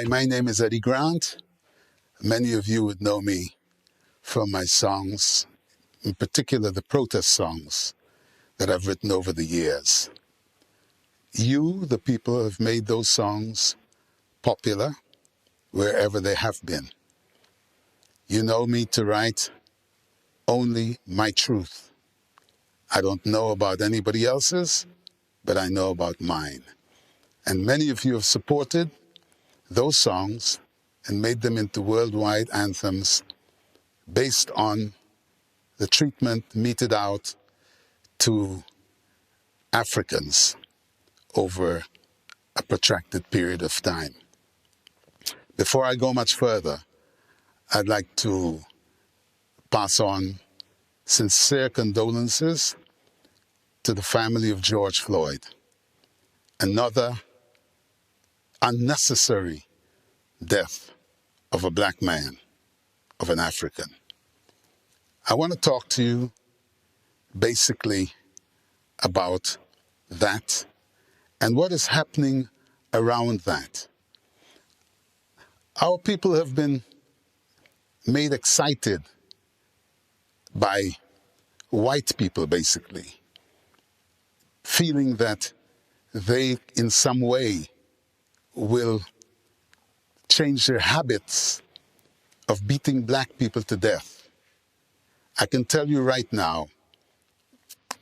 Hi, my name is Eddy Grant. Many of you would know me from my songs, in particular the protest songs that I've written over the years. You, the people, have made those songs popular wherever they have been. You know me to write only my truth. I don't know about anybody else's, but I know about mine. And many of you have supported those songs and made them into worldwide anthems based on the treatment meted out to Africans over a protracted period of time. Before I go much further, I'd like to pass on sincere condolences to the family of George Floyd, another unnecessary death of a black man, of an African. I want to talk to you basically about that and what is happening around that. Our people have been made excited by white people, basically, feeling that they, in some way, will change their habits of beating black people to death. I can tell you right now,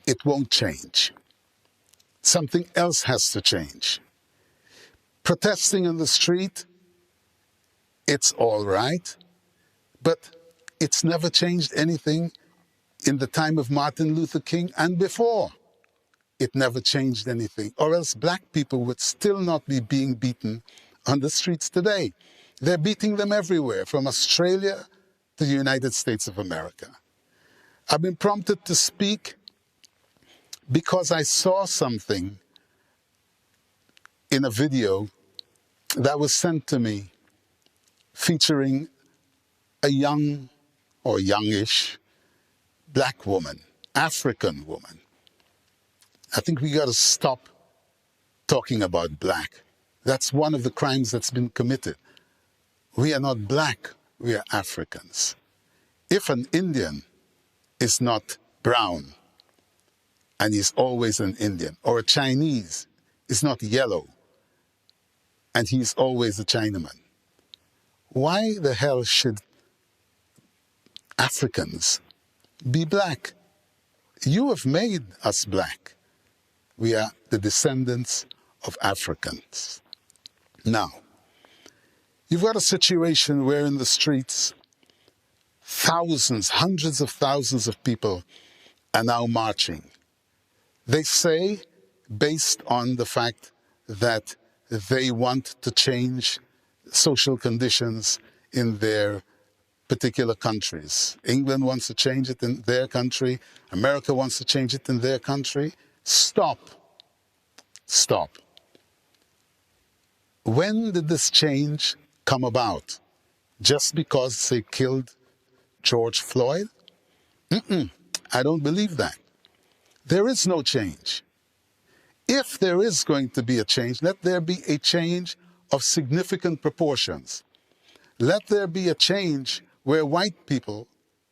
it won't change. Something else has to change. Protesting in the street, it's all right, but it's never changed anything in the time of Martin Luther King and before. It never changed anything, or else black people would still not be being beaten on the streets today. They're beating them everywhere, from Australia to the United States of America. I've been prompted to speak because I saw something in a video that was sent to me featuring a young or youngish black woman, African woman. I think we got to stop talking about black. That's one of the crimes that's been committed. We are not black, we are Africans. If an Indian is not brown, and he's always an Indian, or a Chinese is not yellow, and he's always a Chinaman, why the hell should Africans be black? You have made us black. We are the descendants of Africans. Now, you've got a situation where in the streets, thousands, hundreds of thousands of people are now marching. They say, based on the fact that they want to change social conditions in their particular countries. England wants to change it in their country. America wants to change it in their country. Stop. Stop. When did this change come about? Just because they killed George Floyd? I don't believe that. There is no change. If there is going to be a change, let there be a change of significant proportions. Let there be a change where white people,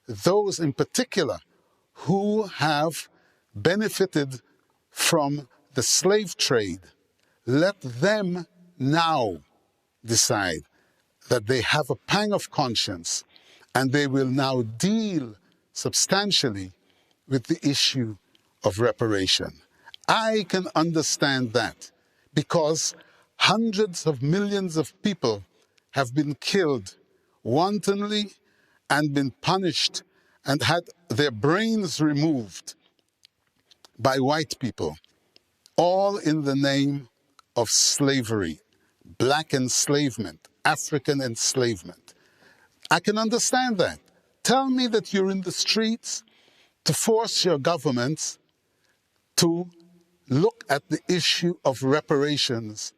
those in particular who have benefited from the slave trade, let them now decide that they have a pang of conscience and they will now deal substantially with the issue of reparation. I can understand that because hundreds of millions of people have been killed wantonly and been punished and had their brains removed by white people, all in the name of slavery, black enslavement, African enslavement. I can understand that. Tell me that you're in the streets to force your governments to look at the issue of reparations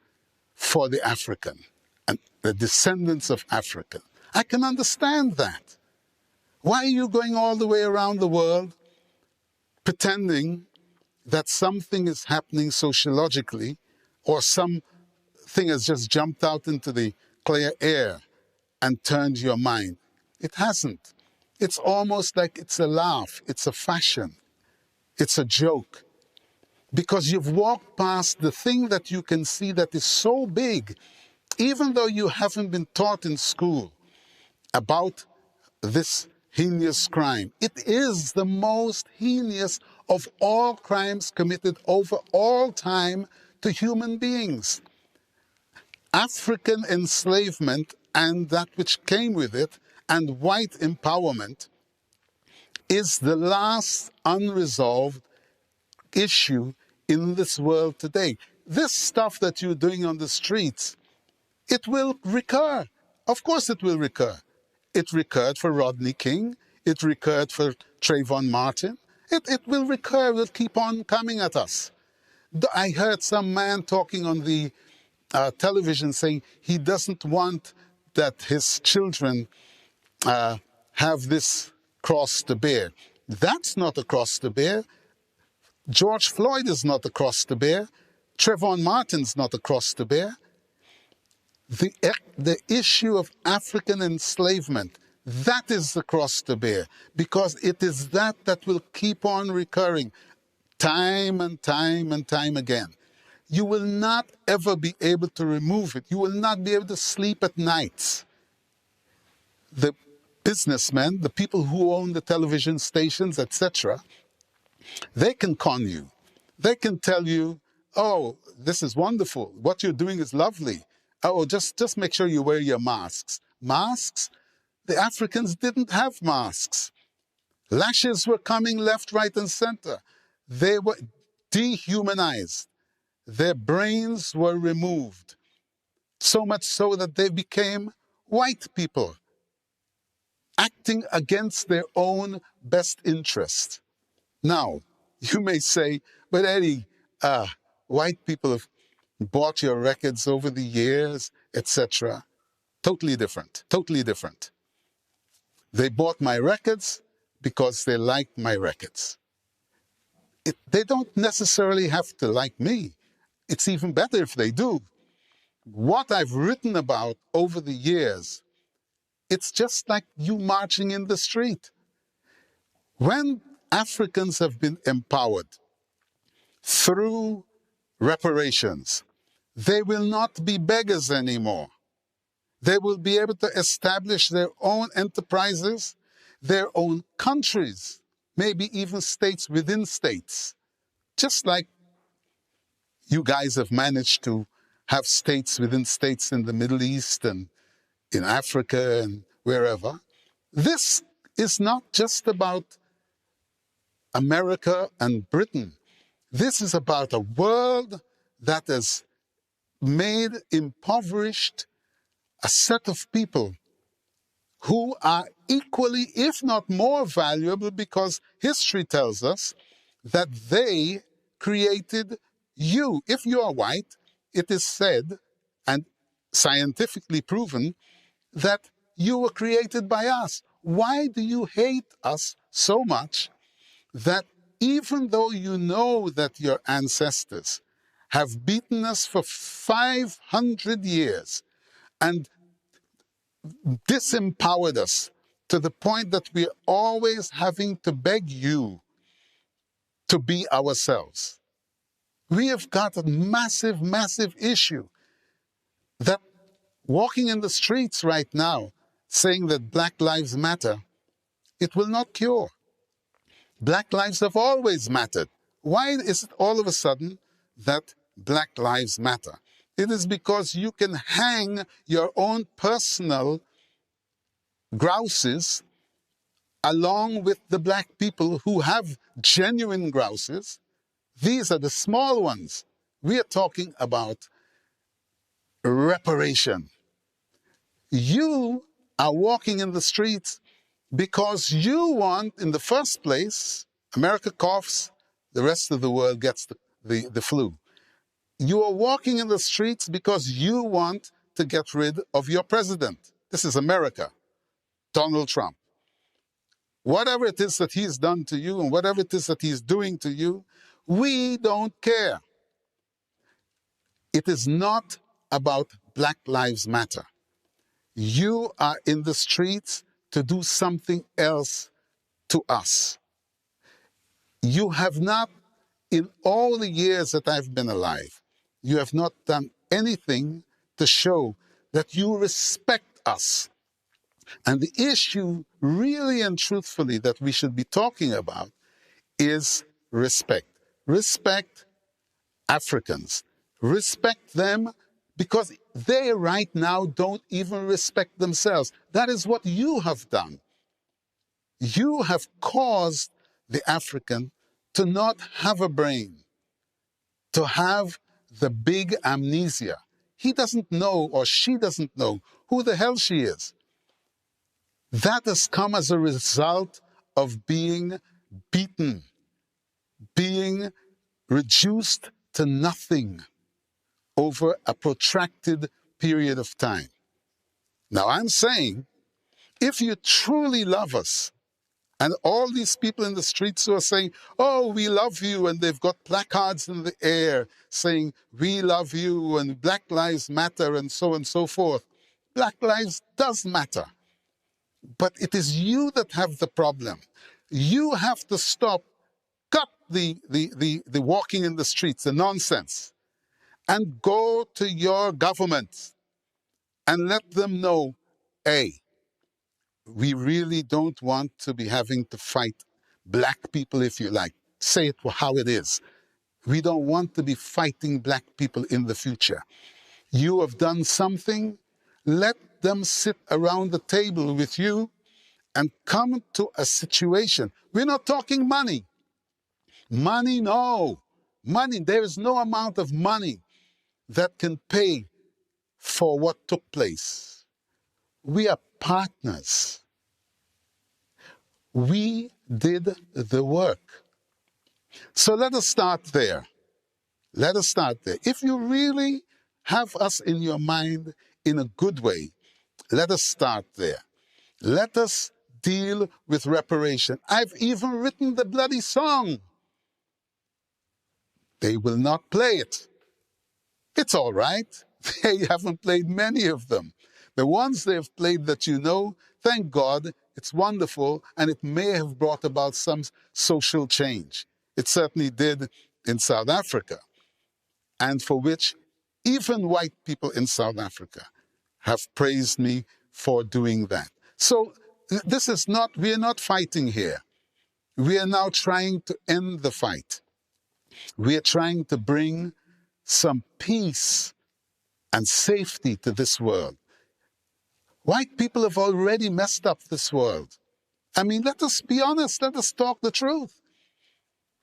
for the African and the descendants of Africa. I can understand that. Why are you going all the way around the world pretending that something is happening sociologically or something has just jumped out into the clear air and turned your mind. It hasn't. It's almost like it's a laugh, it's a fashion, it's a joke. Because you've walked past the thing that you can see that is so big, even though you haven't been taught in school about this heinous crime. It is the most heinous of all crimes committed over all time to human beings. African enslavement and that which came with it, and white empowerment, is the last unresolved issue in this world today. This stuff that you're doing on the streets, it will recur. Of course it will recur. It recurred for Rodney King. It recurred for Trayvon Martin. It will recur. It will keep on coming at us. I heard some man talking on the television saying he doesn't want that his children have this cross to bear. That's not a cross to bear. George Floyd is not a cross to bear. Trayvon Martin's not a cross to bear. The issue of African enslavement, that is the cross to bear, because it is that will keep on recurring time and time and time again. You will not ever be able to remove it. You will not be able to sleep at nights. The businessmen, the people who own the television stations, etc., they can con you. They can tell you, oh, this is wonderful. What you're doing is lovely. Oh, just make sure you wear your masks. Masks? The Africans didn't have masks. Lashes were coming left, right, and center. They were dehumanized. Their brains were removed. So much so that they became white people, acting against their own best interest. Now, you may say, but Eddie, white people have bought your records over the years, etc. Totally different, totally different. They bought my records because they liked my records. They don't necessarily have to like me. It's even better if they do. What I've written about over the years, it's just like you marching in the street. When Africans have been empowered through reparations, they will not be beggars anymore. They will be able to establish their own enterprises, their own countries, maybe even states within states. Just like you guys have managed to have states within states in the Middle East and in Africa and wherever. This is not just about America and Britain. This is about a world that has made impoverished a set of people who are equally, if not more valuable, because history tells us that they created you. If you are white, it is said and scientifically proven that you were created by us. Why do you hate us so much that even though you know that your ancestors have beaten us for 500 years and disempowered us to the point that we're always having to beg you to be ourselves? We have got a massive, massive issue that walking in the streets right now saying that Black Lives Matter, it will not cure. Black lives have always mattered. Why is it all of a sudden that Black Lives Matter? It is because you can hang your own personal grouses along with the black people who have genuine grouses. These are the small ones. We are talking about reparation. You are walking in the streets because you want, in the first place, America coughs, the rest of the world gets the flu. You are walking in the streets because you want to get rid of your president. This is America, Donald Trump. Whatever it is that he's done to you and whatever it is that he's doing to you, we don't care. It is not about Black Lives Matter. You are in the streets to do something else to us. You have not, in all the years that I've been alive, you have not done anything to show that you respect us. And the issue, really and truthfully, that we should be talking about is respect. Respect Africans. Respect them because they right now don't even respect themselves. That is what you have done. You have caused the African to not have a brain, to have the big amnesia. He doesn't know, or she doesn't know, who the hell she is. That has come as a result of being beaten, being reduced to nothing over a protracted period of time. Now, I'm saying, if you truly love us, and all these people in the streets who are saying, oh, we love you, and they've got placards in the air saying, we love you, and Black Lives Matter, and so forth. Black lives does matter. But it is you that have the problem. You have to stop, cut the walking in the streets, the nonsense, and go to your government and let them know, hey, we really don't want to be having to fight black people, if you like. Say it how it is. We don't want to be fighting black people in the future. You have done something, let them sit around the table with you and come to a situation. We're not talking money. Money, no. Money, there is no amount of money that can pay for what took place. We are partners. We did the work. So let us start there. Let us start there. If you really have us in your mind in a good way, let us start there. Let us deal with reparation. I've even written the bloody song. They will not play it. It's all right. They haven't played many of them. The ones they've played that you know, thank God, it's wonderful, and it may have brought about some social change. It certainly did in South Africa, and for which even white people in South Africa have praised me for doing that. So this is not, we're not fighting here. We are now trying to end the fight. We are trying to bring some peace and safety to this world. White people have already messed up this world. I mean, let us be honest, let us talk the truth.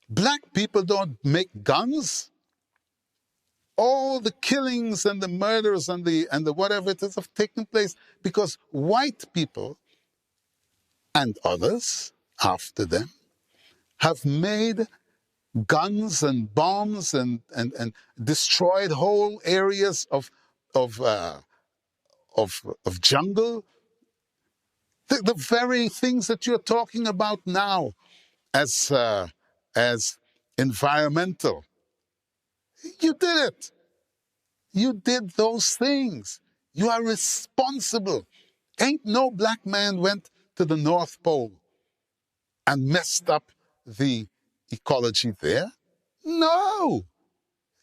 Black people don't make guns. All the killings and the murders and the whatever it is have taken place because white people and others after them have made guns and bombs and destroyed whole areas of jungle. The very things that you're talking about now as environmental, you did it. You did those things. You are responsible. Ain't no black man went to the North Pole and messed up the ecology there. No,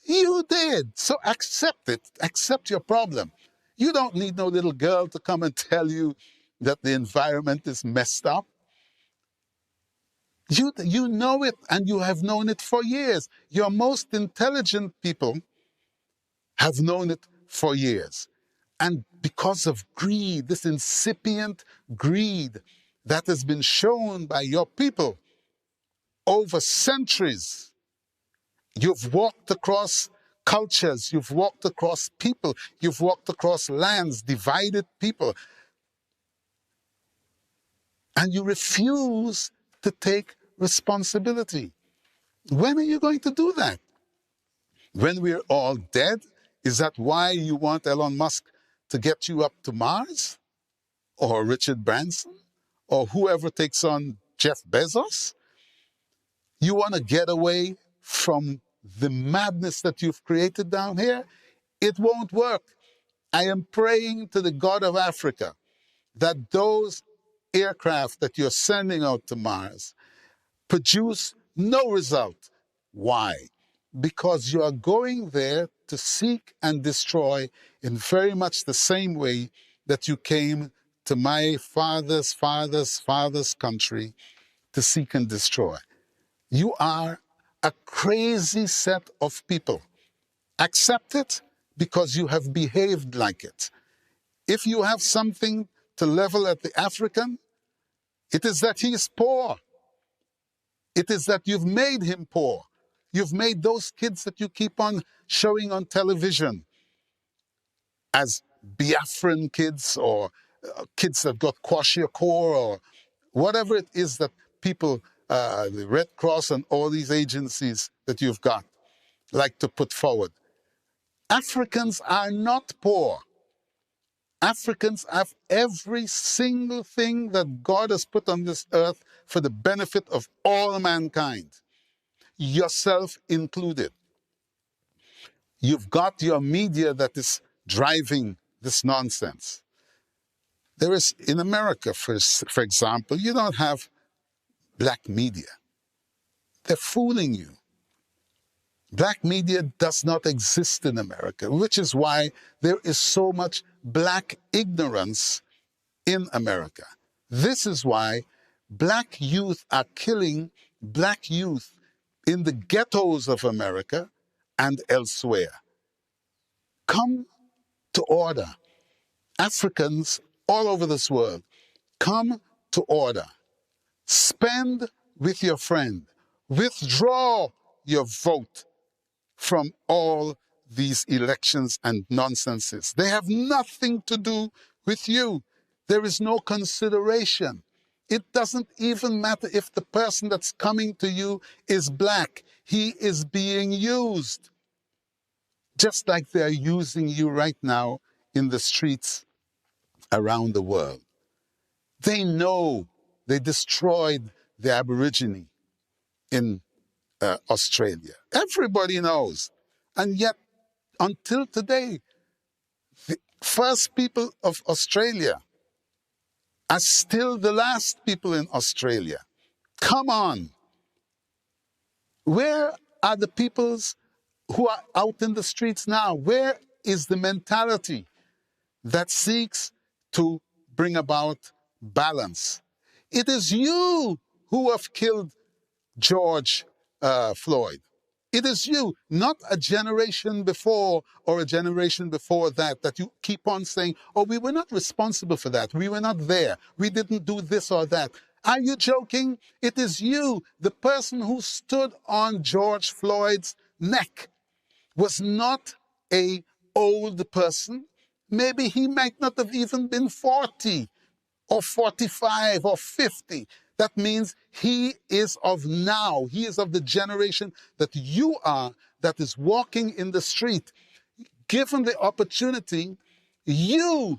you did. So accept it. Accept your problem. You don't need no little girl to come and tell you that the environment is messed up. You know it, and you have known it for years. Your most intelligent people have known it for years. And because of greed, this incipient greed that has been shown by your people over centuries, you've walked across cultures, you've walked across people, you've walked across lands, divided people, and you refuse to take responsibility. When are you going to do that? When we're all dead? Is that why you want Elon Musk to get you up to Mars? Or Richard Branson? Or whoever takes on Jeff Bezos? You want to get away from the madness that you've created down here? It won't work. I am praying to the God of Africa that those aircraft that you're sending out to Mars produce no result. Why? Because you are going there to seek and destroy in very much the same way that you came to my father's country to seek and destroy. You are a crazy set of people. Accept it because you have behaved like it. If you have something to level at the African, it is that he is poor. It is that you've made him poor. You've made those kids that you keep on showing on television as Biafran kids or kids that got kwashiorkor or whatever it is that people, the Red Cross and all these agencies that you've got, like to put forward. Africans are not poor. Africans have every single thing that God has put on this earth for the benefit of all mankind, yourself included. You've got your media that is driving this nonsense. There is, in America, for example, you don't have black media. They're fooling you. Black media does not exist in America, which is why there is so much black ignorance in America. This is why black youth are killing black youth in the ghettos of America and elsewhere. Come to order. Africans all over this world, come to order. Spend with your friend. Withdraw your vote from all these elections and nonsenses. They have nothing to do with you. There is no consideration. It doesn't even matter if the person that's coming to you is black. He is being used. Just like they're using you right now in the streets around the world. They know they destroyed the Aborigine in Australia. Everybody knows. And yet, until today, the first people of Australia are still the last people in Australia. Come on. Where are the peoples who are out in the streets now? Where is the mentality that seeks to bring about balance? It is you who have killed George Floyd. It is you, not a generation before or a generation before that, that you keep on saying, oh, we were not responsible for that. We were not there. We didn't do this or that. Are you joking? It is you, the person who stood on George Floyd's neck, was not an old person. Maybe he might not have even been 40 or 45 or 50. That means he is of now. He is of the generation that you are, that is walking in the street. Given the opportunity, you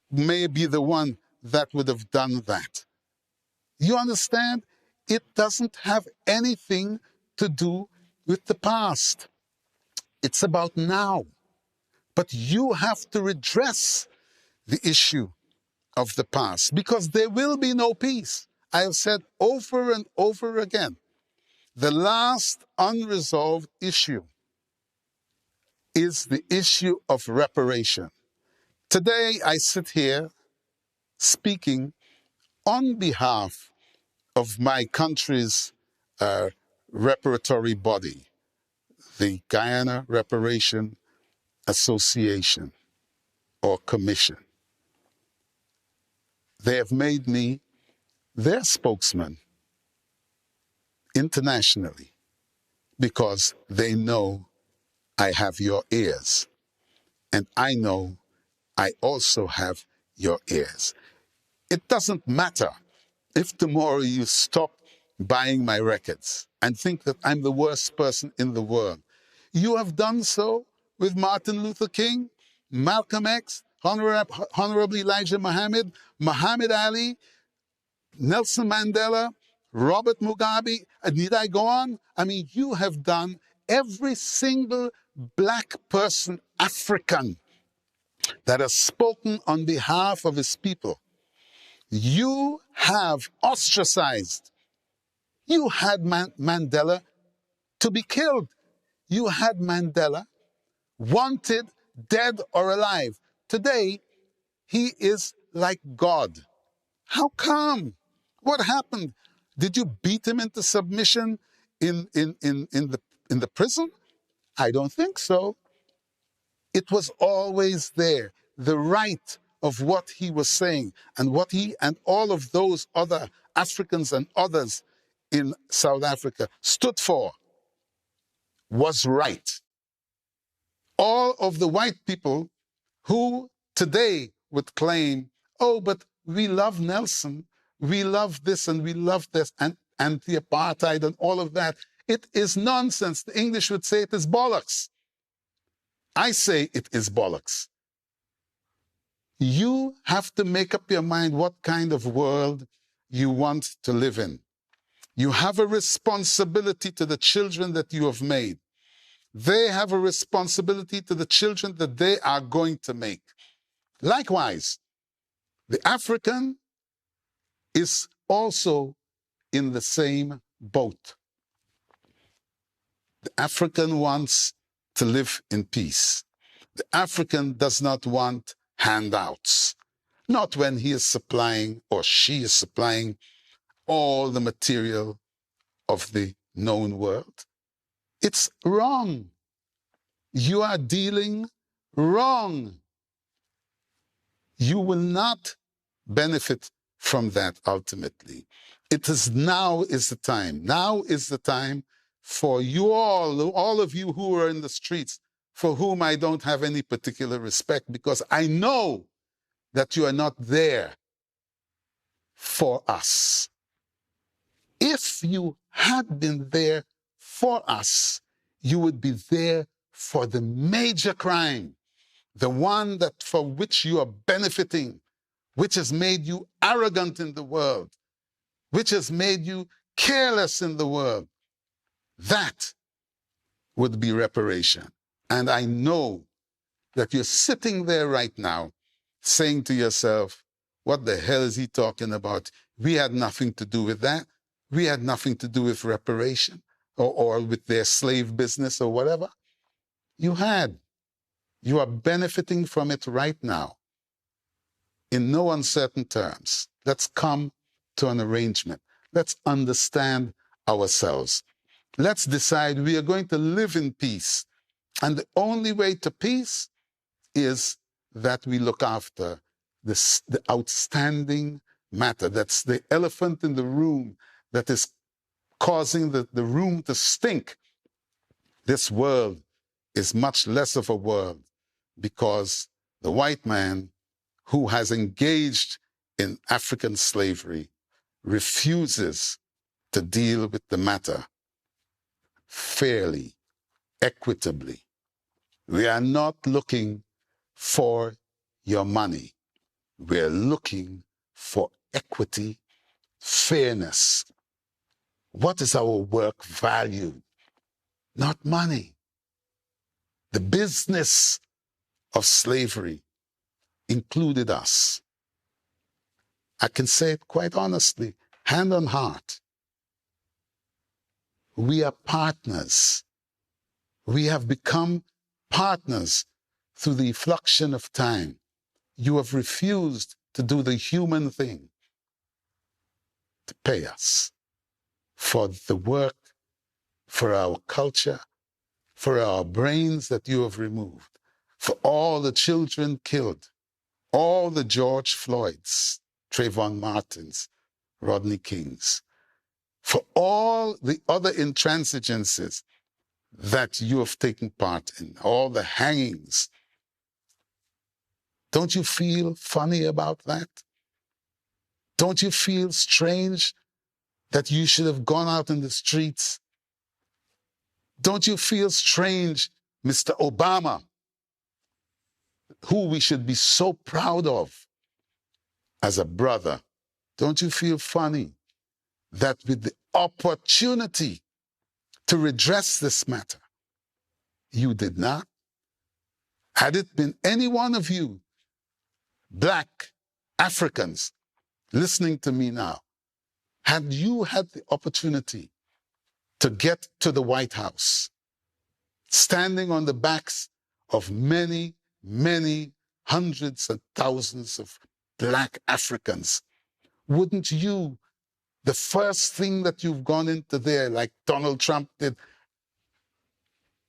may be the one that would have done that. You understand? It doesn't have anything to do with the past. It's about now. But you have to redress the issue of the past, because there will be no peace. I have said over and over again, the last unresolved issue is the issue of reparation. Today, I sit here speaking on behalf of my country's reparatory body, the Guyana Reparation Association or Commission. They have made me their spokesman internationally because they know I have your ears. And I know I also have your ears. It doesn't matter if tomorrow you stop buying my records and think that I'm the worst person in the world. You have done so with Martin Luther King, Malcolm X, Honorable Elijah Muhammad, Muhammad Ali, Nelson Mandela, Robert Mugabe, need I go on? I mean, you have done every single black person, African, that has spoken on behalf of his people. You have ostracized. You had Mandela to be killed. You had Mandela wanted, dead or alive. Today, he is like God. How come? What happened? Did you beat him into submission in the prison? I don't think so. It was always there. The right of what he was saying and what he and all of those other Africans and others in South Africa stood for was right. All of the white people who today would claim, oh, but we love Nelson, we love this and we love this, and the apartheid and all of that, it is nonsense. The English would say it is bollocks. I say it is bollocks. You have to make up your mind what kind of world you want to live in. You have a responsibility to the children that you have made. They have a responsibility to the children that they are going to make. Likewise, the African is also in the same boat. The African wants to live in peace. The African does not want handouts. Not when he is supplying or she is supplying all the material of the known world. It's wrong. You are dealing wrong. You will not benefit from that ultimately. Now is the time. Now is the time for you all of you who are in the streets, for whom I don't have any particular respect, because I know that you are not there for us. If you had been there for us, you would be there for the major crime, the one that for which you are benefiting, which has made you arrogant in the world, which has made you careless in the world. That would be reparation. And I know that you're sitting there right now saying to yourself, what the hell is he talking about? We had nothing to do with that. We had nothing to do with reparation or with their slave business or whatever. You had. You are benefiting from it right now. In no uncertain terms. Let's come to an arrangement. Let's understand ourselves. Let's decide we are going to live in peace. And the only way to peace is that we look after this, the outstanding matter. That's the elephant in the room that is causing the room to stink. This world is much less of a world because the white man who has engaged in African slavery refuses to deal with the matter fairly, equitably. We are not looking for your money. We're looking for equity, fairness. What is our work valued? Not money. The business of slavery included us. I can say it quite honestly, hand on heart. We are partners. We have become partners through the effluxion of time. You have refused to do the human thing, to pay us for the work, for our culture, for our brains that you have removed, for all the children killed, all the George Floyds, Trayvon Martins, Rodney Kings, for all the other intransigences that you have taken part in, all the hangings. Don't you feel funny about that? Don't you feel strange that you should have gone out in the streets? Don't you feel strange, Mr. Obama, who we should be so proud of as a brother? Don't you feel funny that with the opportunity to redress this matter, you did not? Had it been any one of you, black Africans, listening to me now, had you had the opportunity to get to the White House, standing on the backs of many, many hundreds and thousands of black Africans, wouldn't you, the first thing that you've gone into there, like Donald Trump did,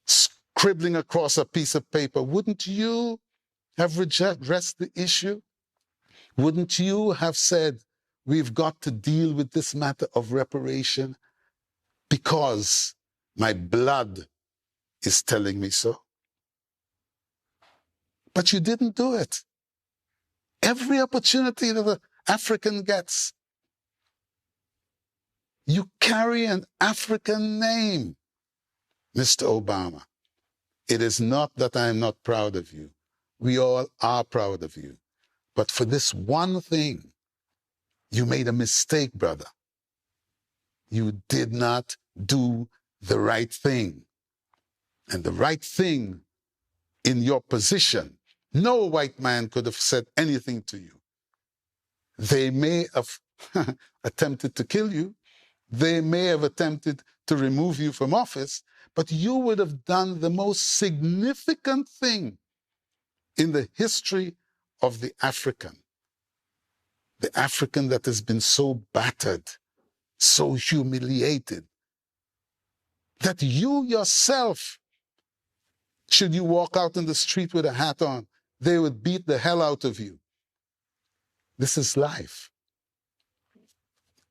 scribbling across a piece of paper, wouldn't you have addressed the issue? Wouldn't you have said, we've got to deal with this matter of reparation because my blood is telling me so? But you didn't do it. Every opportunity that an African gets, you carry an African name, Mr. Obama. It is not that I am not proud of you. We all are proud of you. But for this one thing, you made a mistake, brother. You did not do the right thing. And the right thing in your position, no white man could have said anything to you. They may have attempted to kill you. They may have attempted to remove you from office, but you would have done the most significant thing in the history of the African that has been so battered, so humiliated, that you yourself, should you walk out in the street with a hat on, they would beat the hell out of you. This is life.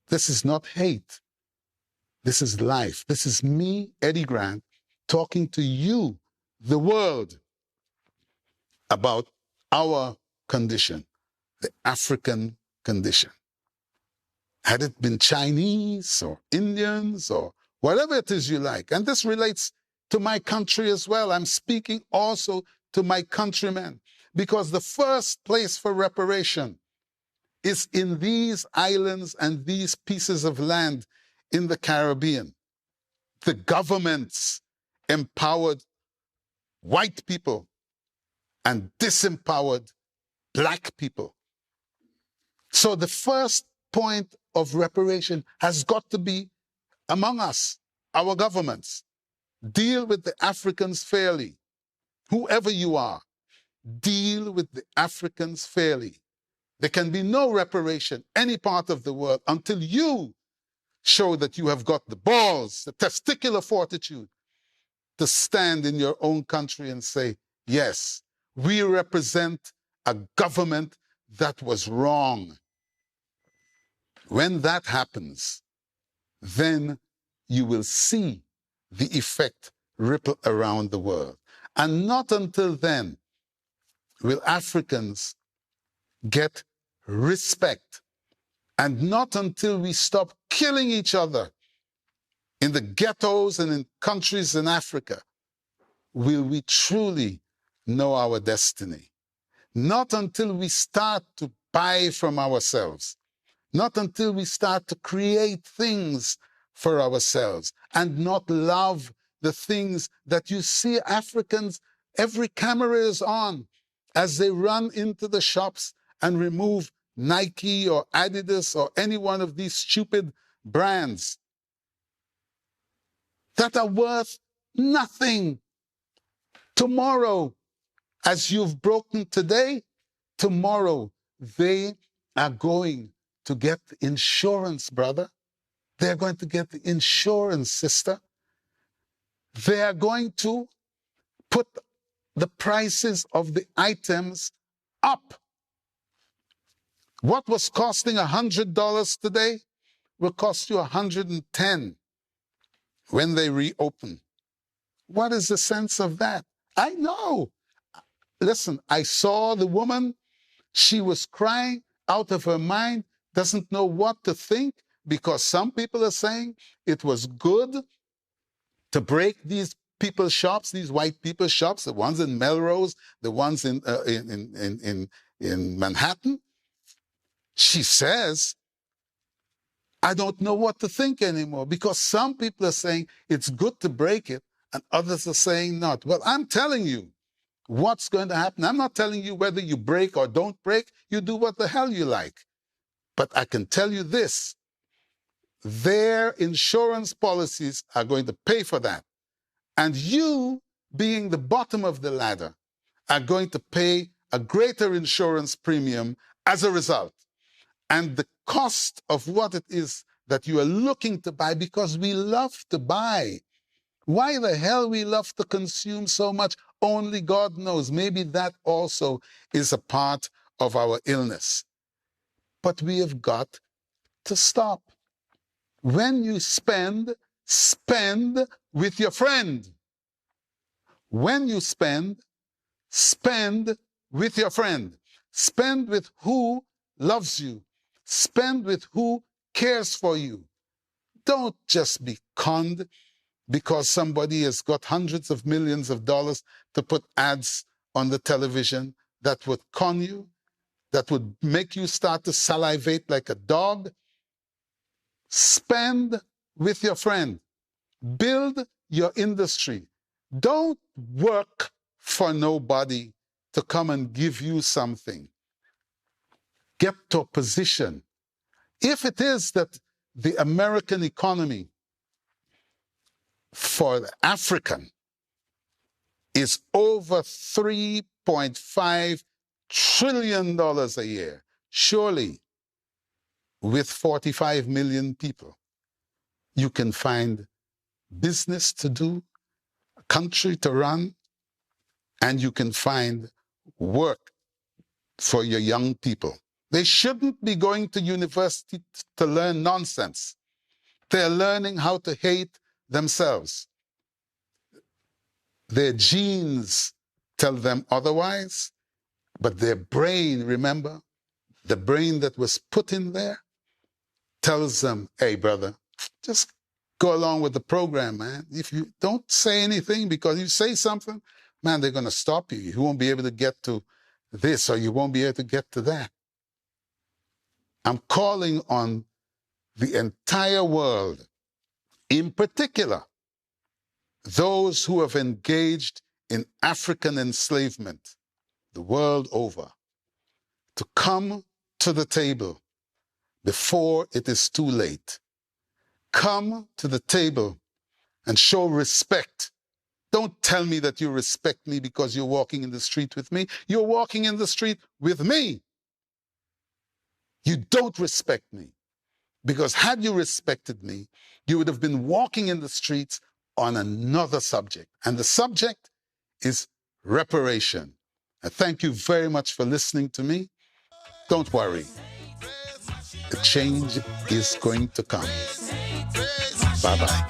This is not hate. This is life. This is me, Eddy Grant, talking to you, the world, about our condition, the African condition. Had it been Chinese or Indians or whatever it is you like, and this relates to my country as well. I'm speaking also to my countrymen, because the first place for reparation is in these islands and these pieces of land in the Caribbean. The governments empowered white people and disempowered black people. So the first point of reparation has got to be among us, our governments. Deal with the Africans fairly. Whoever you are, deal with the Africans fairly. There can be no reparation any part of the world until you show that you have got the balls, the testicular fortitude to stand in your own country and say, yes, we represent a government that was wrong. When that happens, then you will see the effect ripple around the world. And not until then will Africans get respect. And not until we stop killing each other in the ghettos and in countries in Africa will we truly know our destiny. Not until we start to buy from ourselves. Not until we start to create things for ourselves and not love the things that you see Africans, every camera is on as they run into the shops and remove Nike or Adidas or any one of these stupid brands that are worth nothing. Tomorrow, as you've broken today, tomorrow they are going to get insurance, brother. They're going to get the insurance, sister. They are going to put the prices of the items up. What was costing $100 today will cost you $110 when they reopen. What is the sense of that? I know. Listen, I saw the woman. She was crying out of her mind, doesn't know what to think, because some people are saying it was good to break these people's shops, these white people's shops, the ones in Melrose, the ones in Manhattan. She says, I don't know what to think anymore, because some people are saying it's good to break it and others are saying not. Well, I'm telling you, What's going to happen? I'm not telling you whether you break or don't break. You do what the hell you like. But I can tell you this. Their insurance policies are going to pay for that. And you, being the bottom of the ladder, are going to pay a greater insurance premium as a result. And the cost of what it is that you are looking to buy, because we love to buy. Why the hell we love to consume so much? Only God knows. Maybe that also is a part of our illness. But we have got to stop. When you spend, spend with your friend. When you spend with your friend. Spend with who loves you. Spend with who cares for you. Don't just be conned because somebody has got hundreds of millions of dollars to put ads on the television that would con you, that would make you start to salivate like a dog. Spend with your friend. Build your industry. Don't work for nobody to come and give you something. Get to a position. If it is that the American economy for the African is over $3.5 trillion a year, surely with 45 million people, you can find business to do, a country to run, and you can find work for your young people. They shouldn't be going to university to learn nonsense. They're learning how to hate themselves. Their genes tell them otherwise, but their brain, remember, the brain that was put in there tells them, hey, brother, just go along with the program, man. If you don't say anything, because you say something, man, they're going to stop you. You won't be able to get to this, or you won't be able to get to that. I'm calling on the entire world, in particular, those who have engaged in African enslavement the world over, to come to the table before it is too late. Come to the table and show respect. Don't tell me that you respect me because you're walking in the street with me. You're walking in the street with me. You don't respect me, because had you respected me, you would have been walking in the streets on another subject. And the subject is reparation. And thank you very much for listening to me. Don't worry. The change is going to come. Bye-bye.